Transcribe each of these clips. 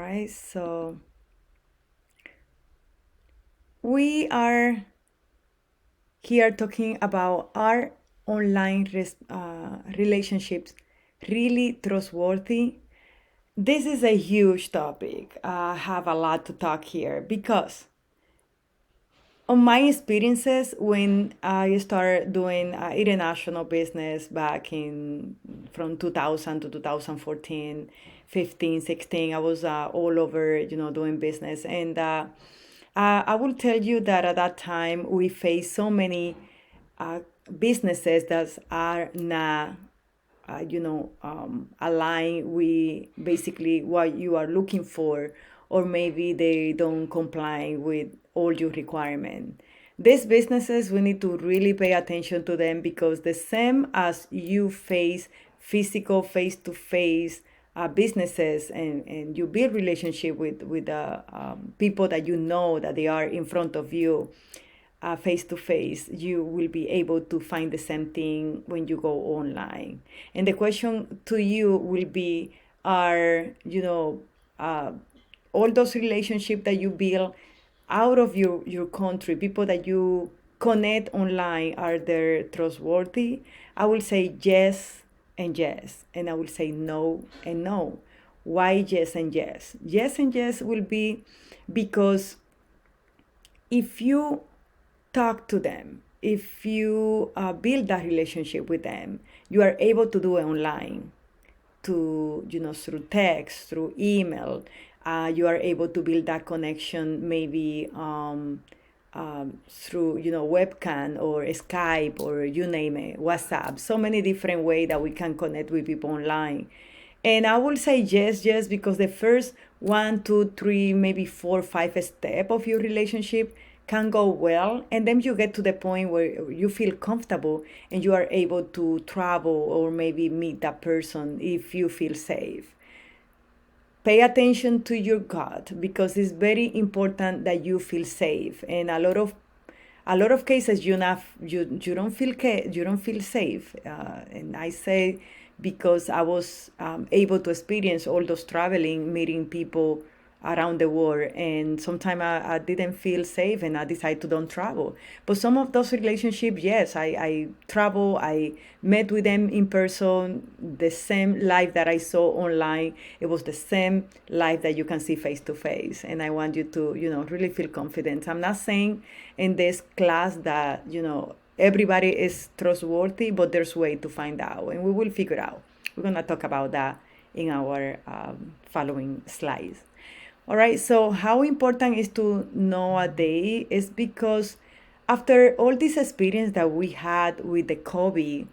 right, so we are here talking about are online relationships really trustworthy? This is a huge topic. I have a lot to talk here because on my experiences when I started doing international business back in from 2000 to 2014, 15, 16, I was all over, doing business. And I will tell you that at that time we faced so many uh, businesses that are not align with basically what you are looking for, or maybe they don't comply with all your requirement. These businesses, we need to really pay attention to them because the same as you face physical face-to-face businesses and you build relationship with people that you know that they are in front of you face to face, you will be able to find the same thing when you go online. And the question to you will be, are, uh, all those relationships that you build out of your country, people that you connect online, are they trustworthy? I will say yes and yes, and I will say no and no. Why yes and yes? Yes and yes will be because if you talk to them, if you build that relationship with them, you are able to do it online, to through text, through email. You are able to build that connection maybe through webcam or Skype or you name it, WhatsApp. So many different ways that we can connect with people online. And I will say yes, yes, because the first one, two, three, maybe four, five step of your relationship can go well. And then you get to the point where you feel comfortable and you are able to travel or maybe meet that person if you feel safe. Pay attention to your gut because it's very important that you feel safe. And a lot of cases you don't feel you don't feel safe, and I say because I was able to experience all those traveling, meeting people around the world, and sometimes I didn't feel safe and I decided to don't travel. But some of those relationships, yes, I travel, I met with them in person, the same life that I saw online, it was the same life that you can see face to face. And I want you to really feel confident. I'm not saying in this class that everybody is trustworthy, but there's way to find out, and we will figure out. We're going to talk about that in our following slides. All right, so how important is to know a day is because after all this experience that we had with the COVID,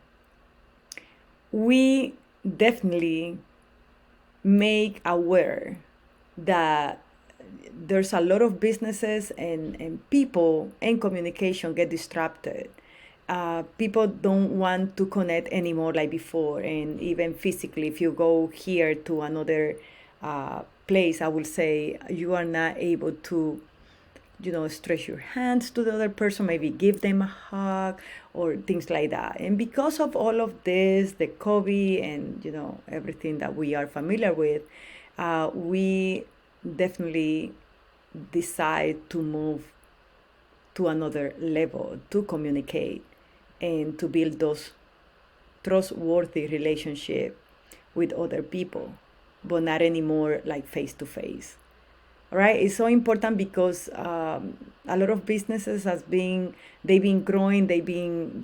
we definitely make aware that there's a lot of businesses and people and communication get distracted. People don't want to connect anymore like before, and even physically, if you go here to another place, I will say you are not able to stretch your hands to the other person, maybe give them a hug or things like that. And because of all of this, the COVID and everything that we are familiar with, we definitely decide to move to another level to communicate and to build those trustworthy relationship with other people, but not anymore like face to face. Right, it's so important because a lot of businesses they've been growing, they've been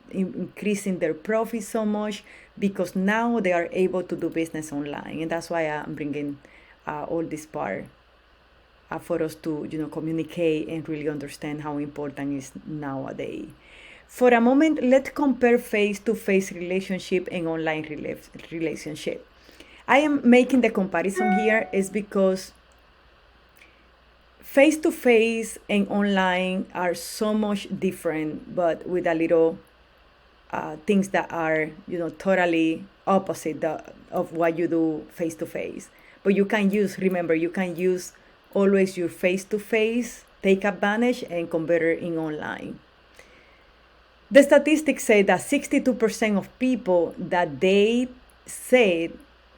increasing their profits so much because now they are able to do business online, and that's why I'm bringing all this part for us to communicate and really understand how important it is nowadays. For a moment, let's compare face-to-face relationship and online relationship. I am making the comparison here is because face to face and online are so much different, but with a little things that are totally opposite of what you do face to face. But remember, you can use always your face to face, take advantage, and convert it in online. The statistics say that 62% of people that they said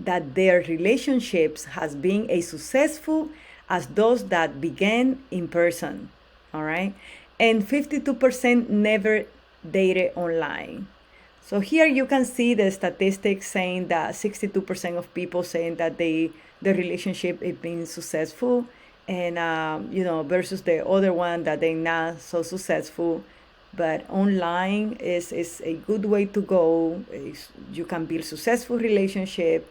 that their relationships has been as successful as those that began in person. All right, and 52% never dated online. So here you can see the statistics saying that 62% of people saying that the relationship is being successful, and versus the other one that they're not so successful. But online is a good way to go. You can build successful relationship,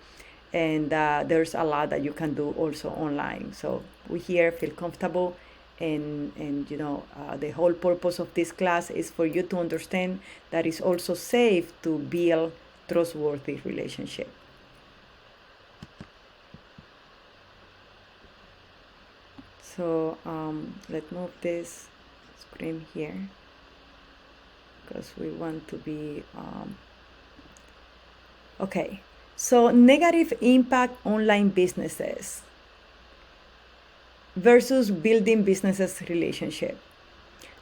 and there's a lot that you can do also online. So we here feel comfortable, and the whole purpose of this class is for you to understand that it's also safe to build trustworthy relationship. So let's move this screen here because we want to be okay. So negative impact online businesses versus building businesses relationship.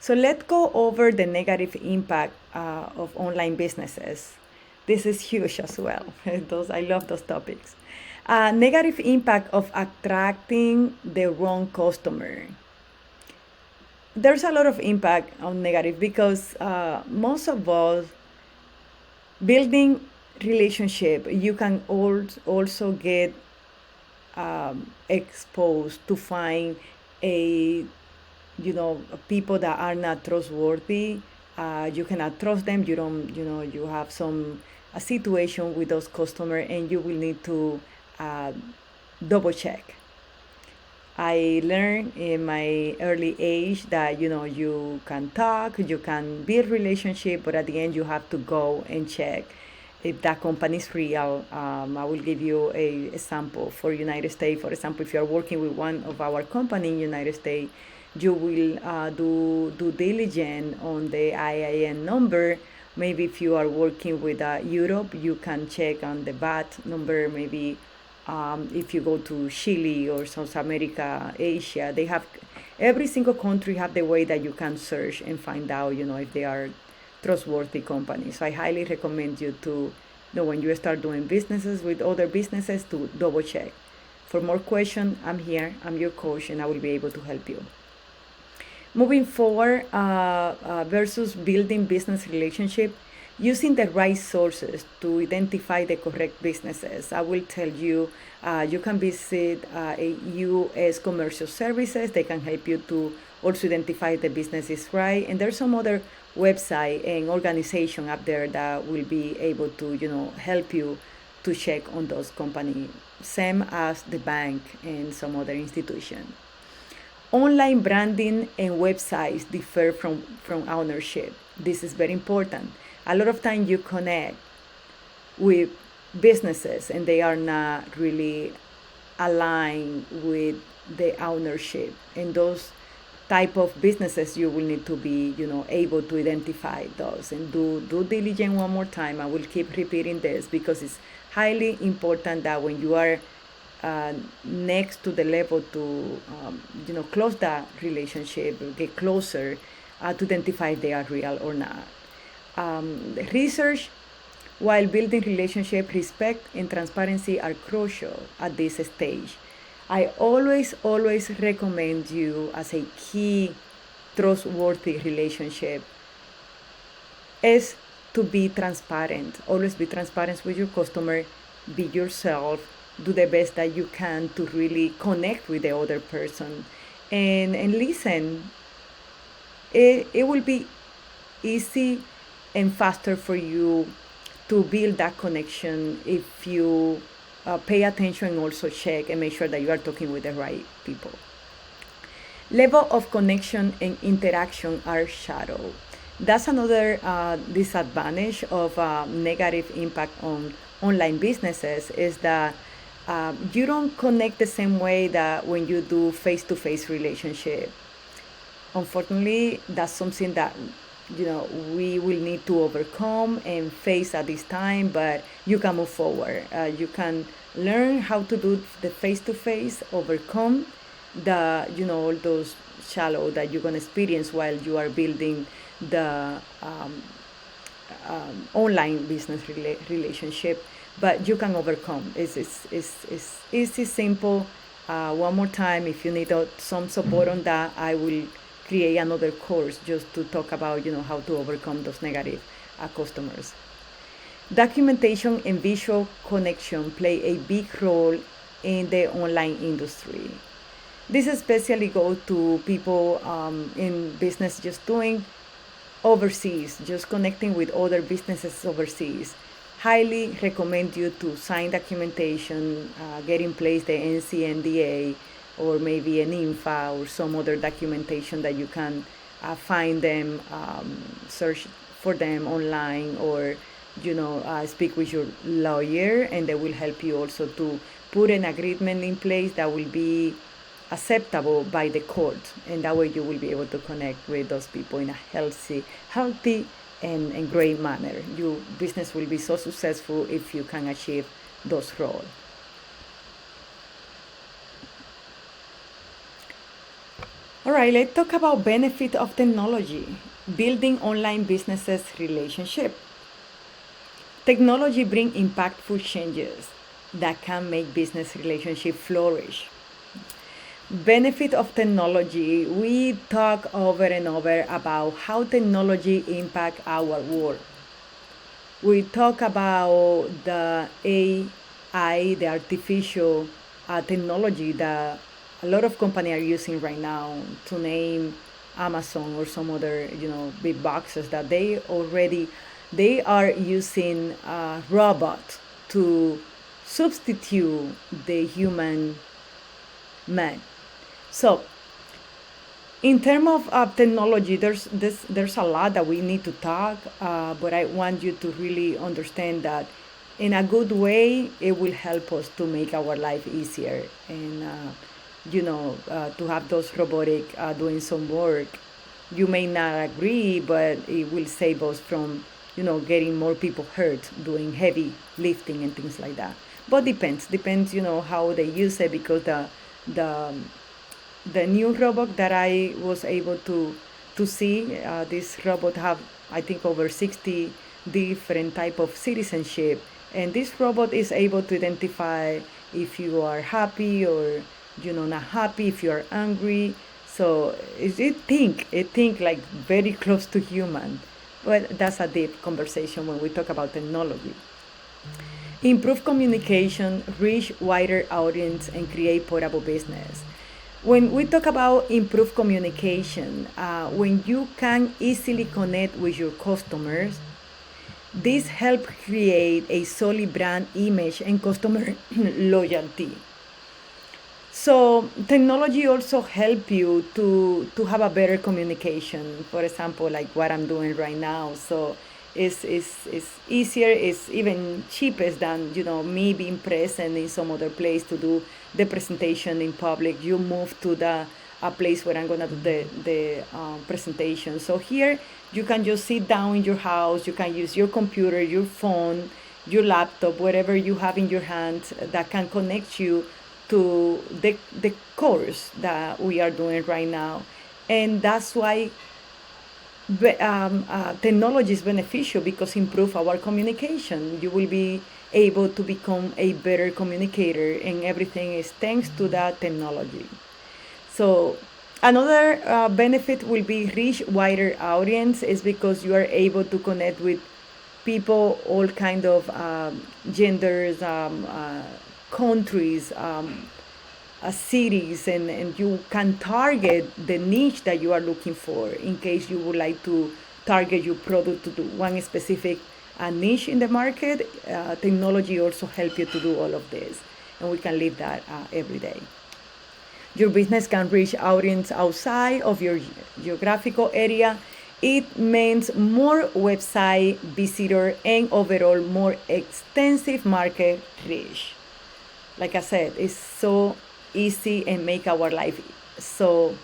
So let's go over the negative impact of online businesses. This is huge as well. I love those topics. Negative impact of attracting the wrong customer. There's a lot of impact on negative because most of us building relationship, you can also get exposed to find a people that are not trustworthy. You cannot trust them. You don't you have a situation with those customers, and you will need to double check. I learned in my early age that you can talk, you can build relationship, but at the end you have to go and check if that company is real. I will give you a example for United States. For example, if you are working with one of our company in United States, you will do due diligence on the IIN number. Maybe if you are working with Europe, you can check on the VAT number. Maybe if you go to Chile or South America, Asia, they have every single country have the way that you can search and find out, if they are trustworthy companies. So I highly recommend you to, when you start doing businesses with other businesses, to double check. For more questions, I'm here. I'm your coach, and I will be able to help you. Moving forward, versus building business relationship, using the right sources to identify the correct businesses. I will tell you, you can visit a U.S. Commercial Services. They can help you to also identify the businesses right. And there's some other website and organization up there that will be able to, help you to check on those companies, same as the bank and some other institution. Online branding and websites differ from ownership. This is very important. A lot of times you connect with businesses and they are not really aligned with the ownership. And those type of businesses, you will need to be, able to identify those and do due diligence one more time. I will keep repeating this because it's highly important that when you are next to the level to close that relationship, get closer to identify if they are real or not. Research, while building relationship, respect and transparency are crucial at this stage. I always recommend you as a key trustworthy relationship is to be transparent. Always be transparent with your customer, be yourself, do the best that you can to really connect with the other person and listen. It will be easy and faster for you to build that connection if you pay attention and also check and make sure that you are talking with the right people. Level of connection and interaction are shallow. That's another disadvantage of negative impact on online businesses is that you don't connect the same way that when you do face-to-face relationship. Unfortunately, that's something that we will need to overcome and face at this time, but you can move forward. You can learn how to do the face-to-face, overcome the all those shallow that you're going to experience while you are building the online business relationship. but you can overcome. It's easy, simple. One more time, if you need some support on that, I will create another course just to talk about, how to overcome those negative customers. Documentation and visual connection play a big role in the online industry. This especially goes to people in business just doing overseas, just connecting with other businesses overseas. Highly recommend you to sign documentation, get in place the NCNDA, or maybe an INFA or some other documentation that you can find them, search for them online, or speak with your lawyer, and they will help you also to put an agreement in place that will be acceptable by the court, and that way you will be able to connect with those people in a healthy and great manner. Your business will be so successful if you can achieve those roles. All right, let's talk about benefit of technology, building online businesses relationship. Technology brings impactful changes that can make business relationship flourish. Benefit of technology, we talk over and over about how technology impact our world. We talk about the AI, the artificial technology that a lot of companies are using right now, to name Amazon or some other big boxes, that they are using a robot to substitute the human man. So, in terms of technology, there's a lot that we need to talk, but I want you to really understand that in a good way, it will help us to make our life easier, and to have those robotic doing some work. You may not agree, but it will save us from getting more people hurt doing heavy lifting and things like that. But depends how they use it, because the the new robot that I was able to see, this robot have, I think, over 60 different type of citizenship, and this robot is able to identify if you are happy or not happy, if you are angry. So it think like very close to human, but that's a deep conversation when we talk about technology. Improve communication, reach wider audience, and create portable business. When we talk about improved communication, when you can easily connect with your customers, this help create a solid brand image and customer loyalty. So technology also help you to have a better communication. For example, like what I'm doing right now. So it's easier, it's even cheapest than me being present in some other place to do the presentation in public. You move to the a place where I'm gonna do the presentation. So here you can just sit down in your house. You can use your computer, your phone, your laptop, whatever you have in your hand that can connect you to the course that we are doing right now. And that's why technology is beneficial, because improve our communication. You will be able to become a better communicator, and everything is thanks to that technology. So another benefit will be reach wider audience, is because you are able to connect with people, all kind of genders, countries, cities, and you can target the niche that you are looking for, in case you would like to target your product to do one specific niche in the market. Technology also help you to do all of this, and we can live that every day. Your business can reach audience outside of your geographical area. It means more website visitor and overall more extensive market reach. Like I said, it's so easy and make our life so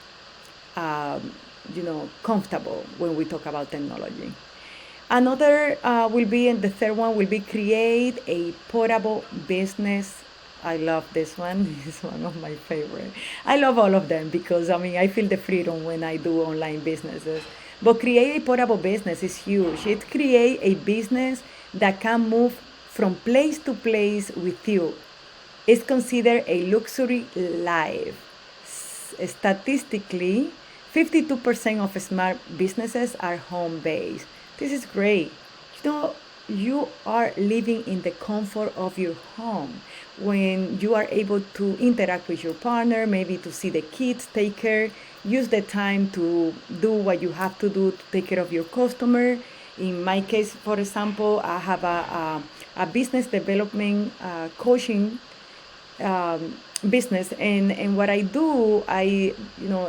comfortable when we talk about technology. Another will be, and the third one will be, create a portable business. I love this one. It's one of my favorite. I love all of them, because I feel the freedom when I do online businesses. But create a portable business is huge. It create a business that can move from place to place with you. It's considered a luxury life. Statistically, 52% of smart businesses are home based. This is great. You know, you are living in the comfort of your home when you are able to interact with your partner, maybe to see the kids, take care, use the time to do what you have to do to take care of your customer. In my case, for example, I have a business development coaching business, and what I do, I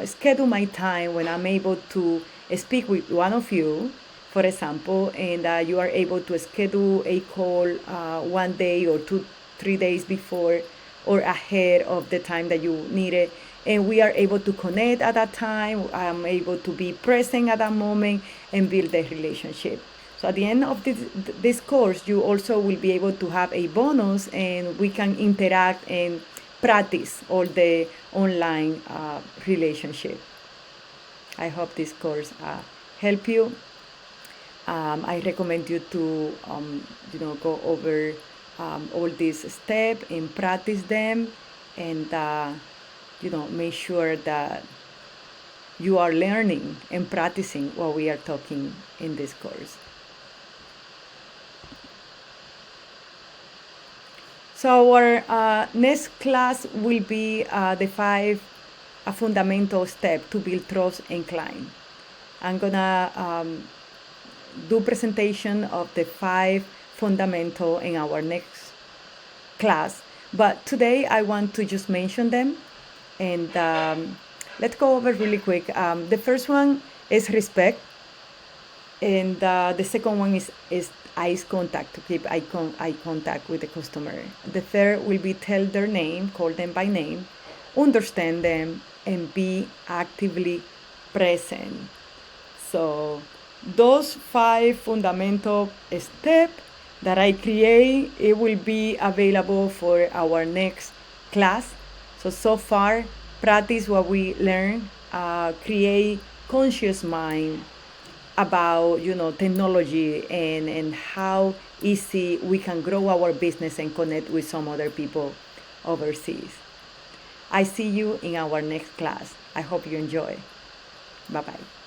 schedule my time when I'm able to speak with one of you, for example, and you are able to schedule a call 1 day or 2 3 days before or ahead of the time that you need it, and we are able to connect at that time. I'm able to be present at that moment and build a relationship. So at the end of this course, you also will be able to have a bonus, and we can interact and practice all the online relationship. I hope this course help you. I recommend you to go over all these steps and practice them, and make sure that you are learning and practicing what we are talking in this course. So our next class will be the 5 fundamental steps to build trust and client. I'm gonna do presentation of the 5 fundamental in our next class, but today I want to just mention them, and let's go over really quick. The first one is respect, and the second one is eye contact, to keep eye contact with the customer. The third will be tell their name, call them by name, understand them, and be actively present. So those 5 fundamental steps that I create, it will be available for our next class. So far, practice what we learn, create conscious mind about technology, and how easy we can grow our business and connect with some other people overseas. I see you in our next class. I hope you enjoy. Bye-bye.